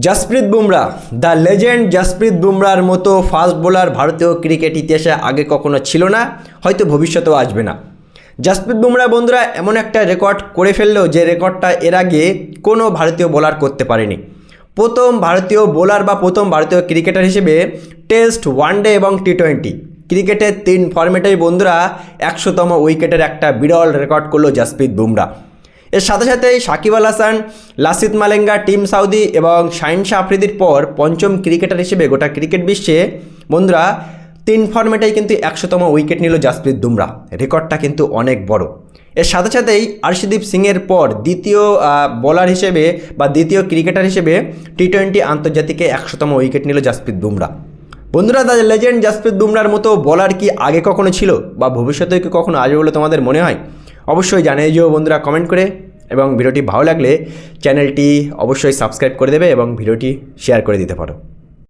Jasprit Bumrah, the legend Jasprit বুমরার মতো fast bowler ভারতীয় cricket ইতিহাসে আগে কখনো ছিল না, হয়তো ভবিষ্যতেও আসবে না। জসপ্রীত বুমরা বন্ধুরা এমন একটা রেকর্ড করে ফেললো যে রেকর্ডটা এর আগে কোনো ভারতীয় বোলার করতে পারেনি। প্রথম ভারতীয় বোলার বা প্রথম ভারতীয় ক্রিকেটার হিসেবে টেস্ট, ওয়ানডে এবং টি20 ক্রিকেটের 3 ফরম্যাটেই বন্ধুরা 100তম উইকেটের একটা বিরল রেকর্ড করলো জসপ্রীত বুমরা। এর সাথে সাথেই সাকিব আল হাসান, লাসিথ মালিঙ্গা, টিম সাউদি এবং শাহিন শাহ আফ্রিদির পর পঞ্চম ক্রিকেটার হিসেবে গোটা ক্রিকেট বিশ্বে বন্ধুরা 3 ফরম্যাটেই কিন্তু 100তম উইকেট নিল জসপ্রীত বুমরা। রেকর্ডটা কিন্তু অনেক বড়। এর সাথে সাথেই আর্শদীপ সিংয়ের পর দ্বিতীয় বোলার হিসেবে বা দ্বিতীয় ক্রিকেটার হিসেবে টি20 আন্তর্জাতিকে 100তম উইকেট নিল জসপ্রীত বুমরা। বন্ধুরা, দ্য লেজেন্ড জসপ্রীত বুমরার মতো বোলার কি আগে কখনো ছিল বা ভবিষ্যতে কি কখনো আসবে বলে তোমাদের মনে হয়? অবশ্যই জানিয়ে দিও বন্ধুরা কমেন্ট করে, এবং ভিডিওটি ভালো লাগলে চ্যানেলটি অবশ্যই সাবস্ক্রাইব করে দেবে এবং ভিডিওটি শেয়ার করে দিতে পারো।